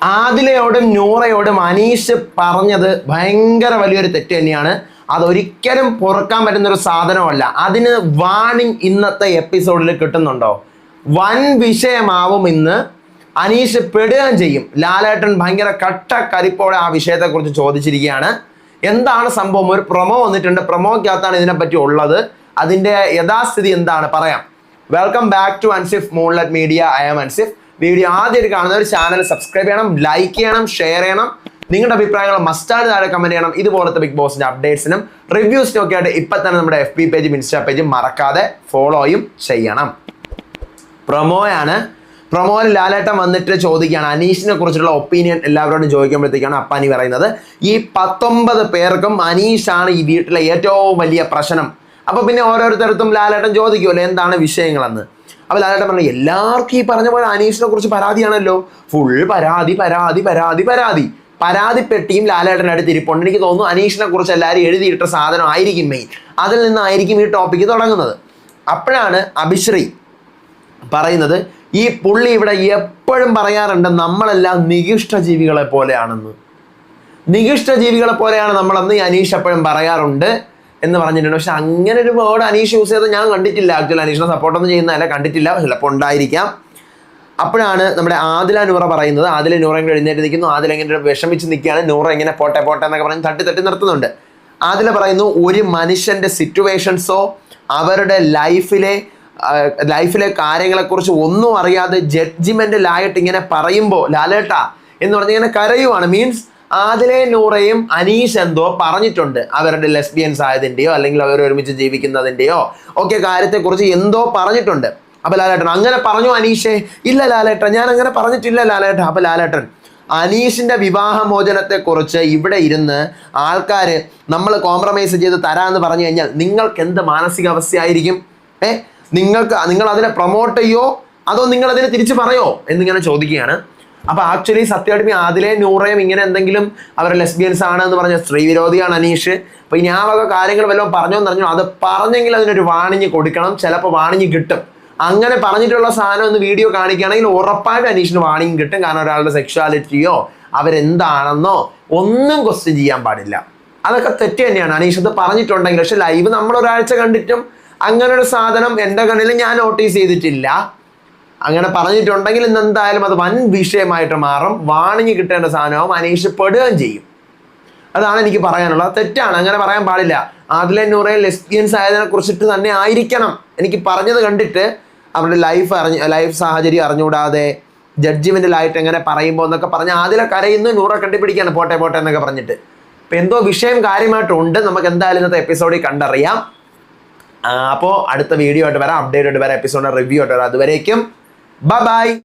ആദിലയോടും നൂറയോടും അനീഷ് പറഞ്ഞത് ഭയങ്കര വലിയൊരു തെറ്റ് തന്നെയാണ്. അതൊരിക്കലും പൊറുക്കാൻ പറ്റുന്നൊരു സാധനമല്ല. അതിന് വാണിംഗ് ഇന്നത്തെ എപ്പിസോഡിൽ കിട്ടുന്നുണ്ടോ? വൻ വിഷയമാവും ഇന്ന്. അനീഷ് പെടുകയും ചെയ്യും. ലാലേട്ടൻ ഭയങ്കര കട്ട കരിപ്പോടെ ആ വിഷയത്തെക്കുറിച്ച് ചോദിച്ചിരിക്കുകയാണ്. എന്താണ് സംഭവം? ഒരു പ്രൊമോ വന്നിട്ടുണ്ട്. പ്രൊമോക്കകത്താണ് ഇതിനെപ്പറ്റി ഉള്ളത്. അതിൻ്റെ യഥാസ്ഥിതി എന്താണ് പറയാം. Welcome back to Ansif moonlight media. I am Ansif. Video ആദ്യമായിട്ട് കാണുന്നവർ ചാനൽ സബ്സ്ക്രൈബ് ചെയ്യണം, ലൈക്ക് ചെയ്യണം, ഷെയർ ചെയ്യണം. നിങ്ങളുടെ അഭിപ്രായങ്ങൾ മസ്റ്റാണ് താഴെ കമന്റ് ചെയ്യണം. ഇതുപോലത്തെ ബിഗ് ബോസിന്റെ അപ്ഡേറ്റ്സിനും റിവ്യൂസിനും ഒക്കെ ആയിട്ട് ഇപ്പം തന്നെ നമ്മുടെ FB പേജും ഇൻസ്റ്റാ പേജും മറക്കാതെ ഫോളോയും ചെയ്യണം. പ്രൊമോയാണ്. പ്രൊമോയിൽ ലാലേട്ടൻ വന്നിട്ട് ചോദിക്കുകയാണ് അനീഷിനെ കുറിച്ചുള്ള ഒപ്പീനിയൻ എല്ലാവരോടും ചോദിക്കുമ്പോഴത്തേക്കാണ് അപ്പാനി പറയുന്നത് ഈ 19 പേർക്കും അനീഷാണ് ഈ വീട്ടിലെ ഏറ്റവും വലിയ പ്രശ്നം. അപ്പോൾ പിന്നെ ഓരോരുത്തർക്കും ലാലേട്ടൻ ചോദിക്കുമല്ലോ എന്താണ് വിഷയങ്ങളെന്ന്. അപ്പോൾ ലാലേട്ടൻ പറഞ്ഞു എല്ലാവർക്കും ഈ പറഞ്ഞ പോലെ അനീഷിനെ കുറിച്ച് പരാതിയാണല്ലോ. ഫുൾ പരാതി പരാതി പരാതി പരാതി. പരാതിപ്പെട്ടിയും ലാലേട്ടൻ്റെ അടുത്ത് ഇരിപ്പുണ്ട്. എനിക്ക് തോന്നുന്നു അനീഷിനെ കുറിച്ച് എല്ലാവരും എഴുതിയിട്ട സാധനം ആയിരിക്കും മെയിൻ. അതിൽ നിന്നായിരിക്കും ഈ ടോപ്പിക്ക് തുടങ്ങുന്നത്. അപ്പോഴാണ് അഭിശ്രീ പറയുന്നത് ഈ പുള്ളി ഇവിടെ എപ്പോഴും പറയാറുണ്ട് നമ്മളെല്ലാം നികിഷ്ട ജീവികളെ പോലെയാണെന്ന്. നികിഷ്ട ജീവികളെ പോലെയാണ് നമ്മളെന്ന് ഈ അനീഷ് എപ്പോഴും പറയാറുണ്ട് എന്ന് പറഞ്ഞിട്ടുണ്ട്. പക്ഷെ അങ്ങനെ ഒരു വേർഡ് അനീഷ് യൂസ് ചെയ്ത് ഞാൻ കണ്ടിട്ടില്ല. ആക്ച്വലി അനീഷിനെ സപ്പോർട്ടൊന്നും ചെയ്യുന്നതല്ല, കണ്ടിട്ടില്ല. ചിലപ്പോൾ ഉണ്ടായിരിക്കാം. അപ്പോഴാണ് നമ്മുടെ ആദില നൂറ പറയുന്നത്. ആദില നൂറ ഇങ്ങനെ എഴുന്നേറ്റ് നിൽക്കുന്നു. ആദില ഇങ്ങനെ വിഷമിച്ച് നിൽക്കുകയാണ്. നൂറ ഇങ്ങനെ പോട്ടെ പോട്ടെ എന്നൊക്കെ പറഞ്ഞ് തട്ടി തട്ടി നിർത്തുന്നുണ്ട്. ആദില പറയുന്നു ഒരു മനുഷ്യൻ്റെ സിറ്റുവേഷൻസോ അവരുടെ ലൈഫിലെ കാര്യങ്ങളെക്കുറിച്ച് ഒന്നും അറിയാതെ ജഡ്ജിമെൻ്റലായിട്ട് ഇങ്ങനെ പറയുമ്പോൾ ലാലേട്ട എന്ന് പറഞ്ഞ് ഇങ്ങനെ കരയുവാണ്. മീൻസ് ആദിലെ നൂറയും അനീഷ് എന്തോ പറഞ്ഞിട്ടുണ്ട് അവരുടെ ലെസ്ബിയൻസ് ആയതിൻ്റെയോ അല്ലെങ്കിൽ അവർ ഒരുമിച്ച് ജീവിക്കുന്നതിൻ്റെയോ ഒക്കെ കാര്യത്തെക്കുറിച്ച് എന്തോ പറഞ്ഞിട്ടുണ്ട്. അപ്പോൾ ലാലേട്ടൻ അങ്ങനെ പറഞ്ഞു അനീഷേ? ഇല്ല ലാലേട്ടൻ, ഞാൻ അങ്ങനെ പറഞ്ഞിട്ടില്ല ലാലേട്ടൻ. അപ്പോൾ ലാലേട്ടൻ അനീഷിൻ്റെ വിവാഹമോചനത്തെക്കുറിച്ച് ഇവിടെ ഇരുന്ന് ആൾക്കാർ നമ്മൾ കോംപ്രമൈസ് ചെയ്ത് തരാമെന്ന് പറഞ്ഞു കഴിഞ്ഞാൽ നിങ്ങൾക്ക് എന്ത് മാനസികാവസ്ഥയായിരിക്കും? നിങ്ങൾ അതിനെ പ്രൊമോട്ട് ചെയ്യോ അതോ നിങ്ങൾ അതിനെ തിരിച്ച് പറയോ എന്നിങ്ങനെ ചോദിക്കുകയാണ്. അപ്പോൾ ആക്ച്വലി സത്യമായിട്ട് ആദിലെ നൂറയും ഇങ്ങനെ എന്തെങ്കിലും അവർ ലെസ്ബിയൻസ് ആണ് എന്ന് പറഞ്ഞ സ്ത്രീ വിരോധിയാണ് അനീഷ്. അപ്പോൾ ഇനി ആ വക കാര്യങ്ങൾ വല്ലതും പറഞ്ഞോന്ന് പറഞ്ഞു. അത് പറഞ്ഞെങ്കിൽ അതിനൊരു വാണിംഗ് കൊടുക്കണം. ചിലപ്പോൾ വാണിംഗ് കിട്ടും. അങ്ങനെ പറഞ്ഞിട്ടുള്ള സാധനം ഒന്ന് വീഡിയോ കാണിക്കുകയാണെങ്കിൽ ഉറപ്പായിട്ട് അനീഷിന് വാണിംഗ് കിട്ടും. കാരണം ഒരാളുടെ സെക്ഷുവാലിറ്റിയോ അവരെന്താണെന്നോ ഒന്നും ക്വസ്റ്റ്യൻ ചെയ്യാൻ പാടില്ല. അതൊക്കെ തെറ്റ് തന്നെയാണ്. അനീഷ് അത് പറഞ്ഞിട്ടുണ്ടെങ്കിൽ. പക്ഷെ ലൈവ് നമ്മൾ ഒരാഴ്ച കണ്ടിട്ടും അങ്ങനെ ഒരു സാധനം എൻ്റെ കണ്ണിൽ ഞാൻ നോട്ടീസ് ചെയ്തിട്ടില്ല. അങ്ങനെ പറഞ്ഞിട്ടുണ്ടെങ്കിൽ ഇന്ന് എന്തായാലും അത് വൻ വിഷയമായിട്ട് മാറും. വാണിംഗ് കിട്ടേണ്ട സാധനവും അനീഷ് പെടുകയും ചെയ്യും. അതാണ് എനിക്ക് പറയാനുള്ളത്. തെറ്റാണ്, അങ്ങനെ പറയാൻ പാടില്ല. ആദിലെ നൂറയിൽ ലെസ്ബിയൻസ് ആയതിനെ കുറിച്ചിട്ട് തന്നെ ആയിരിക്കണം എനിക്ക് പറഞ്ഞത് കണ്ടിട്ട് അവരുടെ ലൈഫ് സാഹചര്യം അറിഞ്ഞുകൂടാതെ ജഡ്ജിമെൻ്റിലായിട്ട് എങ്ങനെ പറയുമ്പോൾ എന്നൊക്കെ പറഞ്ഞ് ആദിലെ കരയുന്നു, നൂറ കണ്ടുപിടിക്കുകയാണ് പോട്ടെ പോട്ടെ എന്നൊക്കെ പറഞ്ഞിട്ട്. അപ്പം എന്തോ വിഷയം കാര്യമായിട്ടുണ്ട്. നമുക്ക് എന്തായാലും ഇന്നത്തെ എപ്പിസോഡിൽ കണ്ടറിയാം. അപ്പോൾ അടുത്ത വീഡിയോ ആയിട്ട് വരാം, അപ്ഡേറ്റ് ആയിട്ട് വരാം, എപ്പിസോഡിൻ്റെ റിവ്യൂ ആയിട്ട് വരാം. അതുവരേക്കും ബൈ.